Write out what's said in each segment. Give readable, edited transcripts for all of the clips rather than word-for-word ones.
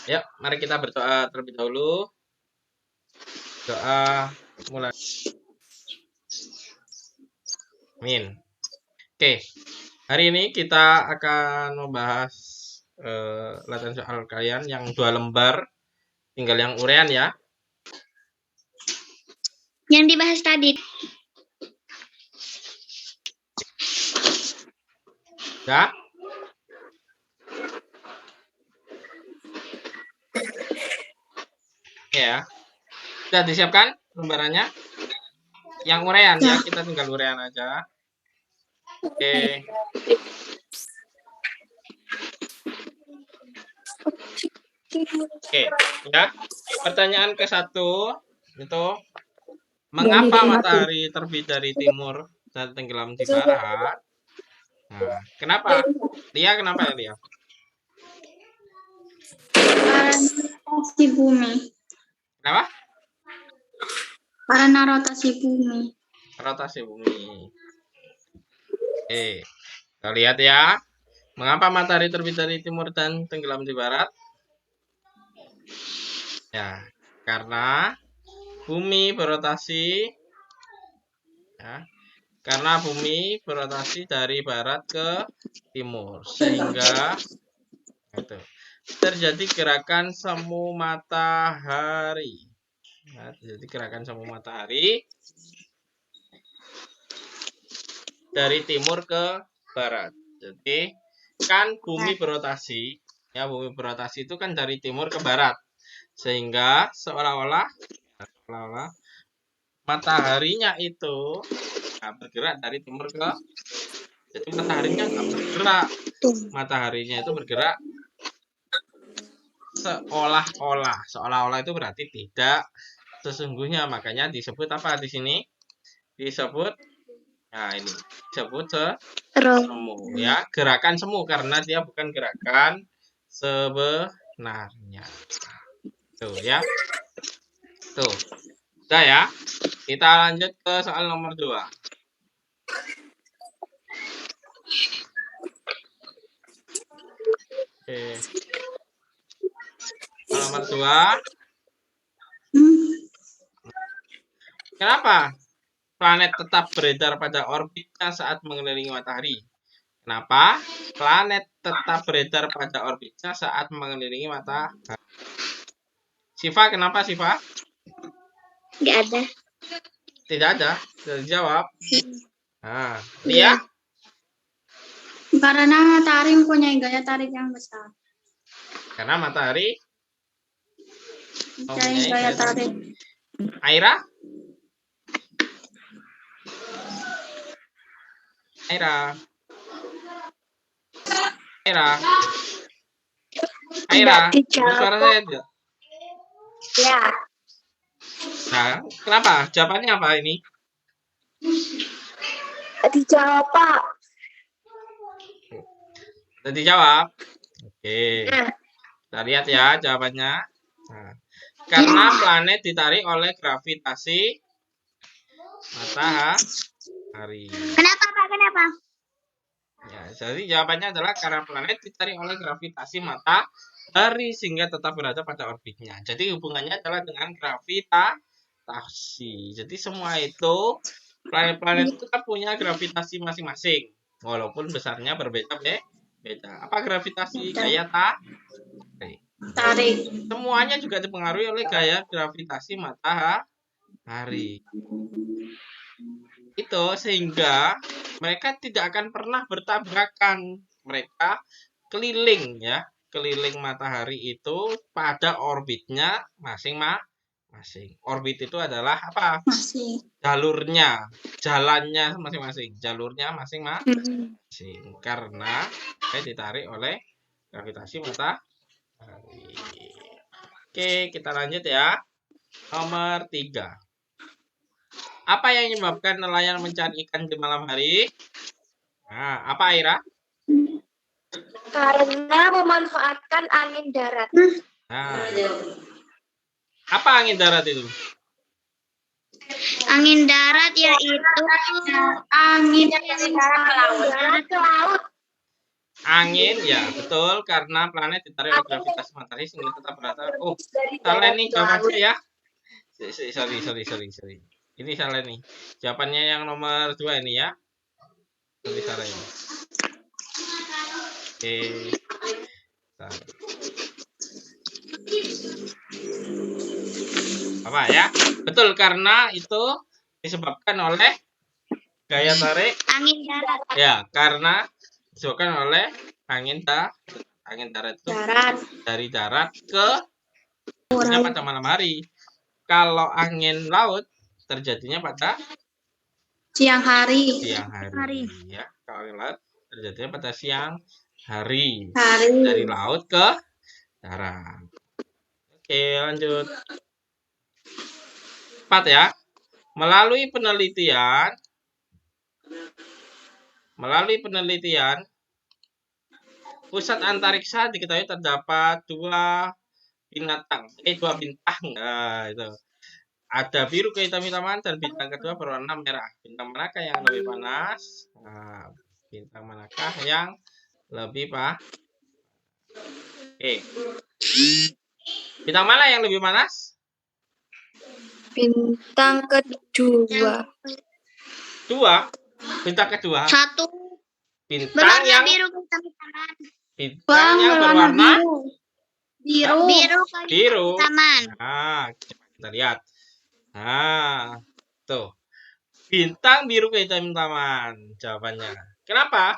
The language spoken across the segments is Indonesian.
Yuk, mari kita berdoa terlebih dahulu. Doa mulai. Amin. Oke, hari ini kita akan membahas latihan soal kalian yang 2 lembar, tinggal yang urean ya. Yang dibahas tadi. Ya. Ya. Sudah disiapkan lembarannya? Yang urean ya, kita tinggal urean aja. Oke. Oke, ya. Pertanyaan ke-1 itu mengapa matahari terbit dari timur dan tenggelam di barat? Nah, kenapa? Lia, kenapa ya, Lia? Rotasi bumi. Kenapa? Karena rotasi bumi. Rotasi bumi. Oke, kita lihat ya. Mengapa matahari terbit dari timur dan tenggelam di barat? Ya, karena bumi berotasi. Ya, karena bumi berotasi dari barat ke timur, sehingga itu terjadi gerakan semu matahari. Nah, terjadi gerakan semu matahari dari timur ke barat. Jadi kan bumi berotasi, ya bumi berotasi itu kan dari timur ke barat, sehingga seolah-olah mataharinya itu bergerak dari timur ke, jadi mataharinya nggak bergerak, mataharinya itu bergerak seolah-olah itu berarti tidak sesungguhnya, makanya disebut apa di sini? Disebut, nah ini disebut semu ya, gerakan semu karena dia bukan gerakan sebenarnya. Tuh ya. Tuh. Udah ya. Kita lanjut ke soal nomor 2. Oke. Soal nomor 2. Kenapa planet tetap beredar pada orbitnya saat mengelilingi matahari? Kenapa planet tetap beredar pada orbitnya saat mengelilingi matahari? Siva, kenapa Siva? Nggak ada. Tidak ada. Sudah dijawab. Nah, Iya. Lia? Karena matahari mempunyai gaya tarik yang besar. Karena matahari Mempunyai gaya tarik. Aira? Aira? Aira? Aira? Suara saya tidak? Ya. Nah, kenapa? Jawabannya apa ini? Dijawab, Pak. Sudah dijawab? Oke. Kita lihat ya jawabannya. Nah, karena planet ditarik oleh gravitasi matahari. Kenapa, Pak? Kenapa? Ya, jadi jawabannya adalah karena planet ditarik oleh gravitasi matahari sehingga tetap berada pada orbitnya. Jadi hubungannya adalah dengan gravitasi. Jadi semua itu planet-planet itu kan punya gravitasi masing-masing, walaupun besarnya berbeda-beda. Apa gravitasi? Gaya tarik. Semuanya juga dipengaruhi oleh gaya gravitasi matahari. Itu sehingga mereka tidak akan pernah bertabrakan. Mereka keliling ya, keliling matahari itu pada orbitnya masing-masing. Orbit itu adalah apa? Jalurnya, jalannya masing-masing, jalurnya masing-masing. Karena ditarik oleh gravitasi matahari. Oke, kita lanjut ya. Nomor 3. Apa yang menyebabkan nelayan mencari ikan di malam hari? Nah, apa Aira? Karena memanfaatkan angin darat. Nah, apa angin darat itu? Angin darat yaitu angin dari darat ke laut. Angin, ya betul, karena planet ditarik oleh gravitasi matahari sehingga tetap berada. Oh, salah nih jawabannya ya. Sorry. Ini salah nih. Jawabannya yang nomor 2 ini ya. Lebih salah ini. Oke. Apa ya? Betul, karena itu disebabkan oleh gaya tarik Angin darat. ya, karena disebabkan oleh angin darat itu dari darat ke terjadinya pada malam hari. Kalau angin laut terjadinya pada Siang hari. siang hari. Ya, kalau angin laut terjadinya pada siang hari. Hari. Dari laut ke darat. Oke, lanjut. 4 ya. Melalui penelitian, pusat antariksa diketahui terdapat dua bintang. Nah, itu. Ada biru kehitam-hitaman dan bintang kedua berwarna merah. Bintang manakah yang lebih panas? Nah, bintang manakah yang lebih panas? Bintang mana yang lebih panas? Bintang kedua. Bintang kedua. Satu. Bintang yang biru kehitam-hitaman. Bintang yang berwarna biru. Nah, coba kita lihat. Nah, tuh. Bintang biru kehitam-hitaman jawabannya. Kenapa?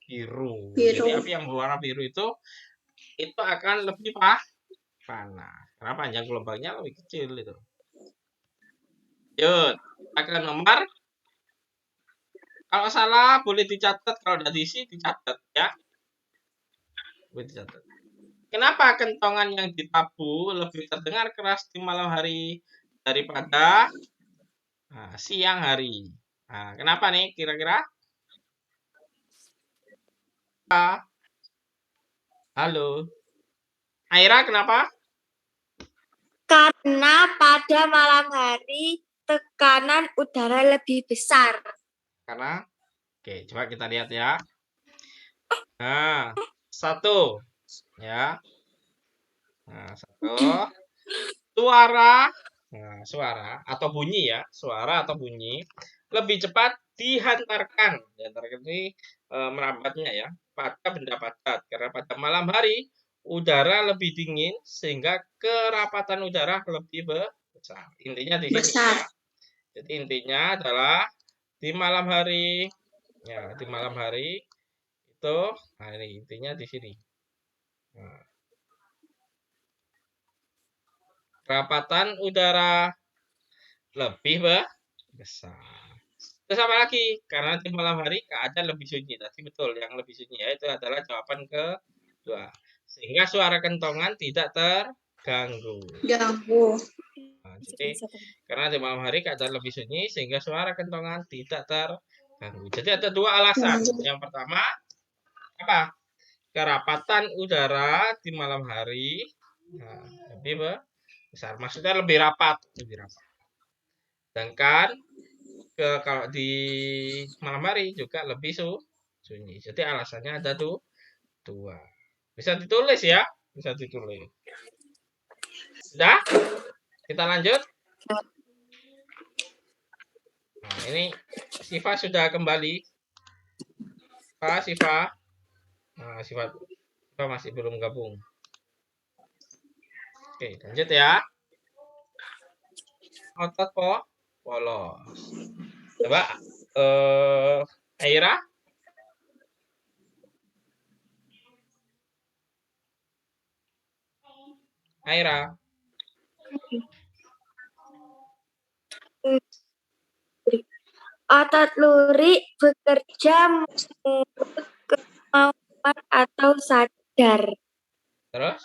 Biru. Jadi api yang berwarna biru itu akan lebih panas. Karena panjang gelombangnya lebih kecil itu. Yuk, akan nomor. Kalau salah boleh dicatat, kalau udah diisi dicatat ya. Boleh dicatat. Kenapa kentongan yang ditabu lebih terdengar keras di malam hari daripada siang hari? Nah, kenapa nih kira-kira? Halo. Aira, kenapa? Karena pada malam hari tekanan udara lebih besar. Karena, oke, coba kita lihat ya. Nah, satu, ya. Nah, satu. Suara atau bunyi ya, suara atau bunyi lebih cepat dihantarkan ini merambatnya ya pada benda padat karena pada malam hari udara lebih dingin sehingga kerapatan udara lebih besar. Intinya di sini ya. Jadi intinya adalah di malam hari ya, di malam hari itu ini intinya di sini. Nah, kerapatan udara lebih besar. Terus apa lagi? Karena di malam hari keadaan lebih sunyi. Tadi betul, yang lebih sunyi ya, itu adalah jawaban kedua. Sehingga suara kentongan tidak terganggu. Nah, jadi karena di malam hari keadaan lebih sunyi sehingga suara kentongan tidak terganggu. Jadi ada dua alasan. Yang pertama apa? Kerapatan udara di malam hari lebih besar. Maksudnya lebih rapat. Sedangkan kalau di malam hari juga lebih sunyi. Jadi alasannya ada dua. Bisa ditulis ya, bisa ditulis. Sudah? Kita lanjut. Nah, ini Siva sudah kembali. Siva. Nah, Siva masih belum gabung. Oke, lanjut ya. Otot polos. Coba Aira. Otot lurik bekerja menurut kemauan atau sadar. Terus?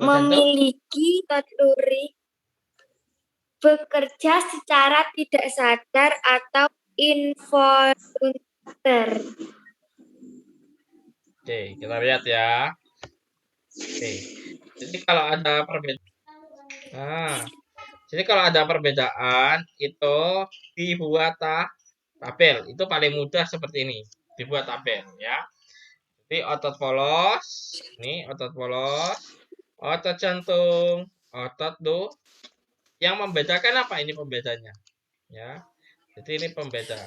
Memiliki otot lurik bekerja secara tidak sadar atau involunter. Oke, kita lihat ya. Oke. Jadi kalau ada perbedaan. Jadi kalau ada perbedaan itu dibuat tabel. Itu paling mudah seperti ini. dibuat tabel ya. Jadi otot polos, ini otot polos, otot jantung, otot tuh. Yang membedakan apa ini pembedanya? Ya. Jadi ini pembeda.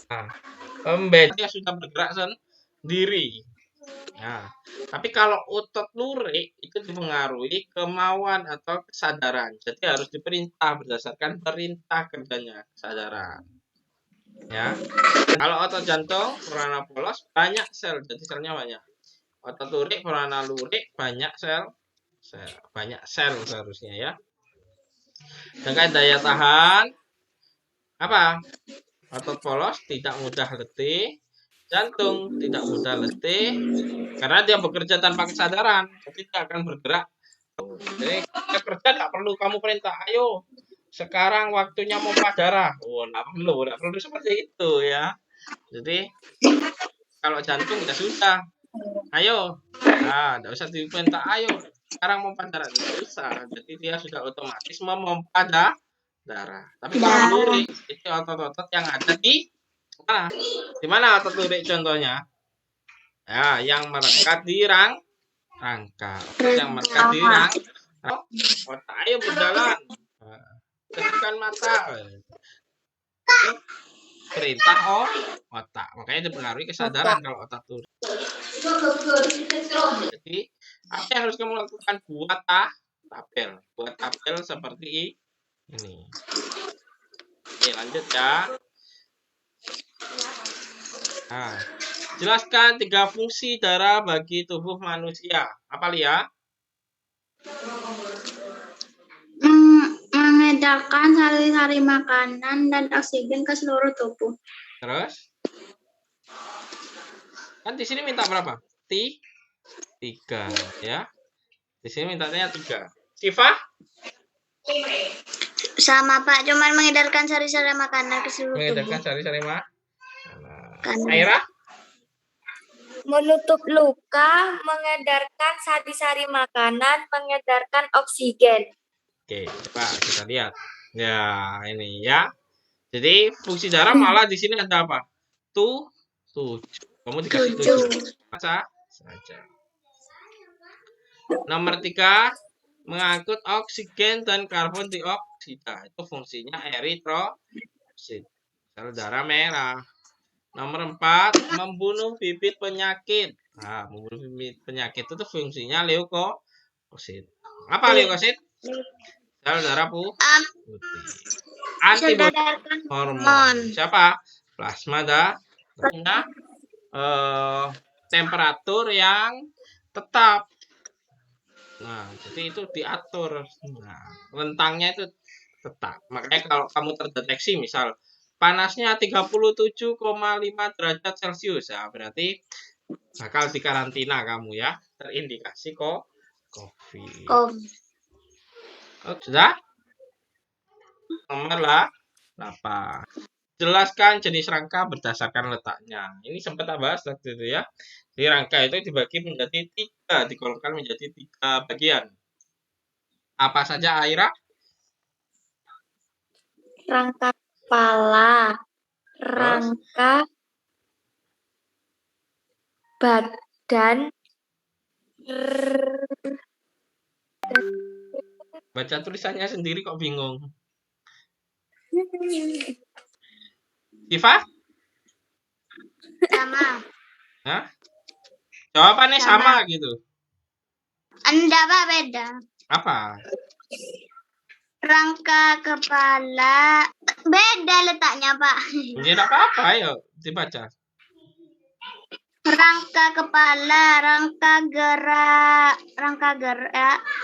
Nah, pembeda sudah bergerak sendiri. Nah, tapi kalau otot lurik itu dipengaruhi kemauan atau kesadaran. Jadi harus diperintah berdasarkan perintah kerjanya kesadaran. Ya. Kalau otot jantung berwarna polos banyak sel, jadi selnya banyak. Otot lurik berwarna lurik banyak banyak sel seharusnya ya. Sedangkan daya tahan apa? Otot polos tidak mudah letih, jantung tidak mudah letih karena dia bekerja tanpa kesadaran, jadi dia akan bergerak. Jadi kerja tidak perlu kamu perintah, ayo sekarang waktunya pompa darah. Oh, tidak perlu seperti itu ya. Jadi kalau jantung ya sudah, ayo, tidak usah diperintah, ayo sekarang pompa darah, tidak usah. Jadi dia sudah otomatis memompa darah. Tapi kalau lurik itu otot-otot yang ada di mana? Di mana otot lurik contohnya? Ya, yang melekat di rangka. Yang melekat di otak, ayo berjalan. Tekan mata. Perintah otak. Makanya dipengaruhi kesadaran kalau otak lurik. Jadi, apa yang harus kamu lakukan? Buat tabel. Buat tabel seperti ini. Oke, lanjut ya. Nah, jelaskan 3 fungsi darah bagi tubuh manusia. Apa Lia? Mengedarkan sari-sari makanan dan oksigen ke seluruh tubuh. Terus? Kan di sini minta berapa? 3 ya. Di sini mintanya 3. Siva? Sama Pak, cuman mengedarkan sari-sari makanan ke seluruh Mengedarkan tubuh. sari-sari Aira? Menutup luka, mengedarkan sari-sari makanan, mengedarkan oksigen. Oke, coba kita lihat. Ya, ini ya. Jadi fungsi darah malah di sini ada apa? 7. Kamu dikasih 7. Baca saja. Nomor 3, mengangkut oksigen dan karbon dioksida. Itu fungsinya eritrosit. Sel darah merah. Nomor 4, membunuh bibit penyakit. Nah, membunuh bibit penyakit itu fungsinya leukosit. Apa leukosit? Sel darah putih. Antibodi hormon. Siapa? Plasma darahnya temperatur yang tetap. Nah, jadi itu diatur. Nah, rentangnya itu tetap. Makanya kalau kamu terdeteksi misal panasnya 37,5 derajat Celcius ya, berarti bakal dikarantina kamu ya, terindikasi COVID. Oh, sudah? Nomor 8. Jelaskan jenis rangka berdasarkan letaknya. Ini sempat tak bahas waktu itu ya. Di rangka itu dibagi menjadi 3, digolongkan menjadi 3 bagian. Apa saja Aira? Rangka kepala, rangka badan, baca tulisannya sendiri kok bingung. Siva? Sama. Hah? Jawabannya sama gitu. Enggak, Pak, beda. Apa? Rangka kepala beda letaknya, Pak. Tidak apa-apa, ayo dibaca. Rangka kepala, rangka gerak,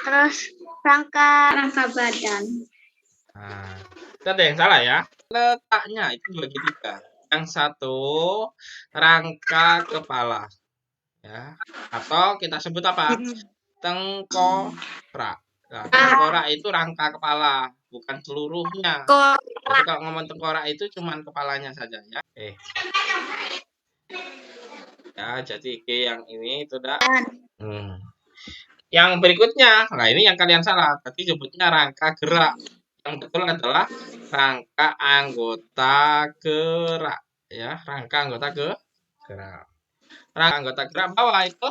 terus rangka badan. Nah, itu ada yang salah ya. Letaknya itu dibagi 3. Yang satu rangka kepala, ya. Atau kita sebut apa? Tengkorak. Nah, tengkorak itu rangka kepala, bukan seluruhnya. Jadi kalau ngomong tengkorak itu cuma kepalanya saja ya. Ya, jadi G yang ini itu udah. Yang berikutnya, nah ini yang kalian salah. Tadi sebutnya rangka gerak. Yang betul adalah rangka anggota gerak. Ya, rangka anggota gerak. Rangka anggota gerak bawah itu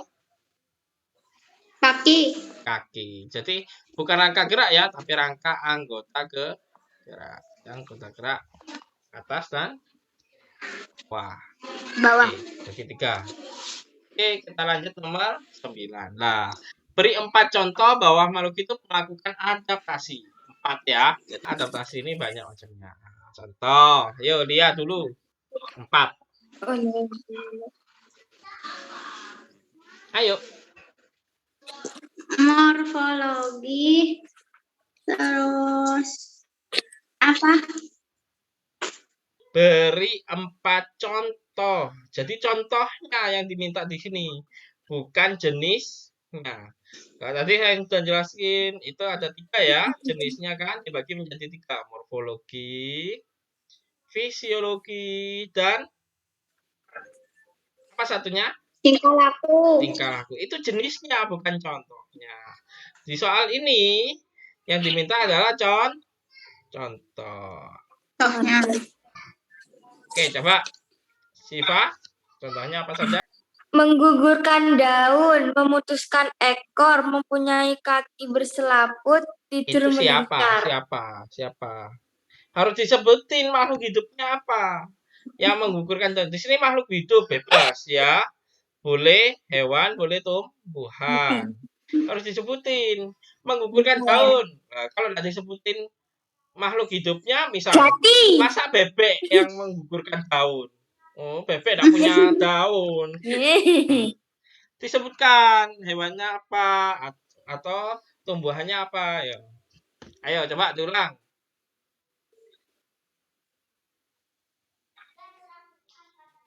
Kaki. kaki. Jadi bukan rangka gerak ya, tapi rangka anggota gerak. Anggota gerak atas dan bawah. Bawah. Oke, bagi 3. Oke, kita lanjut nomor 9. Nah, beri 4 contoh bahwa makhluk itu melakukan adaptasi. 4 ya. Jadi adaptasi ini banyak macamnya. Contoh, yuk lihat dulu. 4. Oh, iya. Ayo. Morfologi. Terus apa? Beri 4 contoh. Jadi contohnya yang diminta di sini, bukan jenisnya. Nah, tadi saya sudah jelasin, itu ada 3 ya, jenisnya kan dibagi menjadi 3, morfologi, fisiologi, dan apa satunya? Tingkah laku. Tingkah laku. Itu jenisnya, bukan contohnya. Di soal ini, yang diminta adalah contoh. Contohnya. Oke, coba. Siva, contohnya apa saja? Menggugurkan daun, memutuskan ekor, mempunyai kaki berselaput, tidur Itu siapa? melingkar. Siapa? Harus disebutin makhluk hidupnya apa. Yang menggugurkan daun. Di sini makhluk hidup bebas ya. Boleh hewan, boleh tumbuhan. Harus disebutin. Menggugurkan daun. Nah, kalau tidak disebutin makhluk hidupnya, misal Jati. masa bebek yang menggugurkan daun. Oh, bebek tidak punya daun. Disebutkan hewannya apa atau tumbuhannya apa ya. Ayo coba diulang.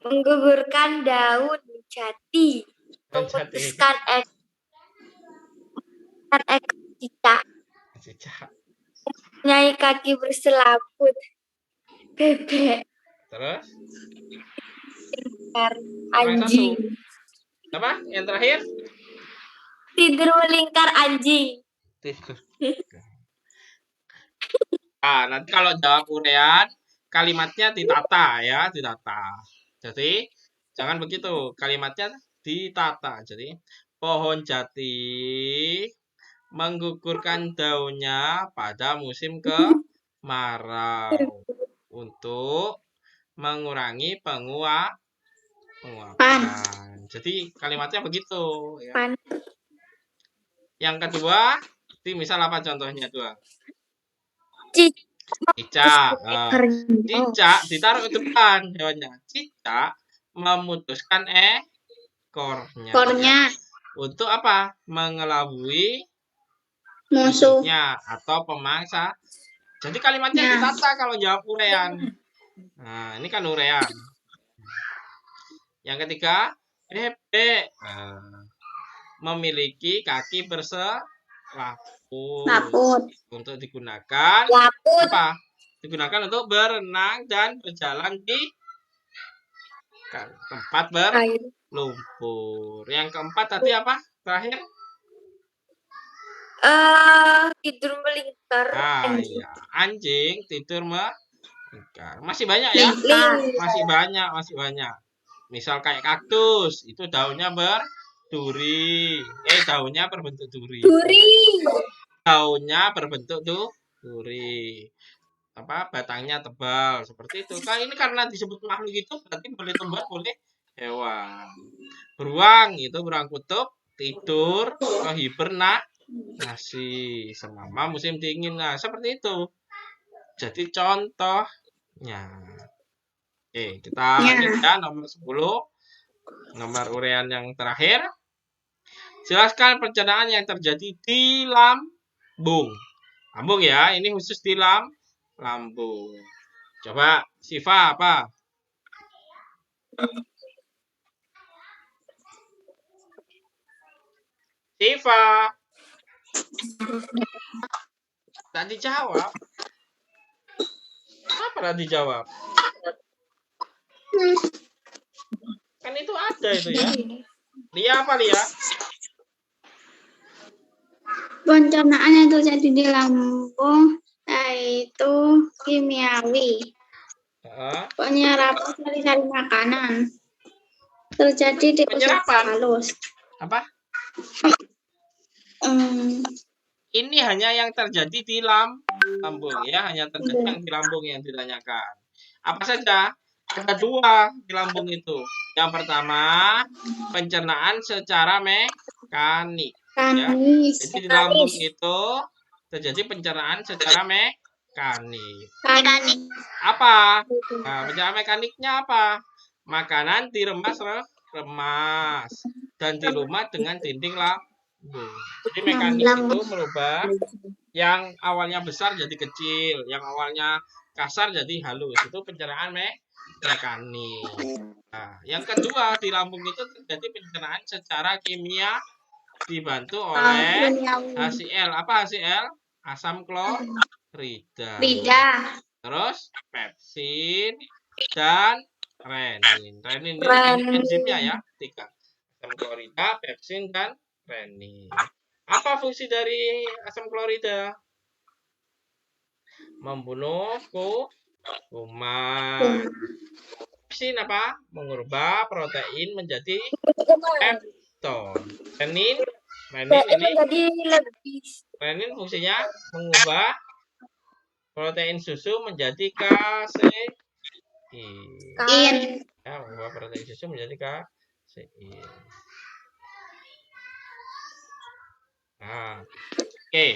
Menggugurkan daun jati, memutuskan ekor cicak, mempunyai kaki berselaput, bebek, Terus anjing. Apa? Yang terakhir? Tidur melingkar anjing. Tidur. Nah, nanti kalau jawab urean, kalimatnya ditata ya, ditata. Jadi, jangan begitu. Kalimatnya ditata. Jadi, pohon jati menggugurkan daunnya pada musim kemarau untuk mengurangi penguapan. Jadi, kalimatnya begitu. Ya. Yang kedua, misal apa contohnya dua? Cicak. Cicak ditaruh ke depan hewannya. Cicak memutuskan ekornya. Untuk apa? Mengelabui musuhnya atau pemangsa. Jadi kalimatnya ditata kalau jawab urean. Nah, ini kan urean. Yang ketiga, bebek. Memiliki kaki berselaput. Untuk digunakan apa? Digunakan untuk berenang dan berjalan di tempat berlumpur. Yang keempat tadi apa? Terakhir? Tidur melingkar. Iya. Anjing tidur melingkar. Masih banyak ya? Masih banyak. Misal kayak kaktus, itu daunnya berduri. Daunnya berbentuk duri. Daunnya berbentuk duri. Batangnya tebal seperti itu. Kan ini karena disebut makhluk itu berarti boleh tumbuhan, boleh hewan. Beruang itu beruang kutub tidur hibernasi selama musim dingin. Nah, seperti itu. Jadi contohnya. Kita lanjut ya nomor 10. Nomor urean yang terakhir. Jelaskan pencernaan yang terjadi di lambung. Lambung ya, ini khusus di lambung. Coba Siva apa? Siva. Tak dijawab. Apa tak dijawab? Kan itu ada itu ya. Lia apa Lia? Pencernaan yang terjadi di lambung itu kimiawi. Penyerapan sari-sari makanan terjadi di Penyerapan halus. apa? Ini hanya yang terjadi di lambung ya, hanya terjadi yang di lambung yang ditanyakan. Apa saja? Ada dua di lambung itu. Yang pertama, pencernaan secara mekanik. Ya. Jadi di lambung itu terjadi pencernaan secara mekanik. Apa? Nah, pencernaan mekaniknya apa? Makanan diremas dan dilumat dengan dinding lambung. Jadi mekanik itu merubah yang awalnya besar jadi kecil, yang awalnya kasar jadi halus. Itu pencernaan mekanik. Nah, yang kedua di lambung itu terjadi pencernaan secara kimia dibantu oleh HCl. Apa HCl? Asam klorida. Terus pepsin dan renin. Renin ini enzimnya ya, 3. Asam klorida, pepsin dan renin. Apa fungsi dari asam klorida? Membunuh kuman. Pepsin apa? Mengubah protein menjadi pepton. Renin ini fungsinya mengubah protein susu menjadi kasein. Ya, mengubah protein susu menjadi kasein. Nah, oke.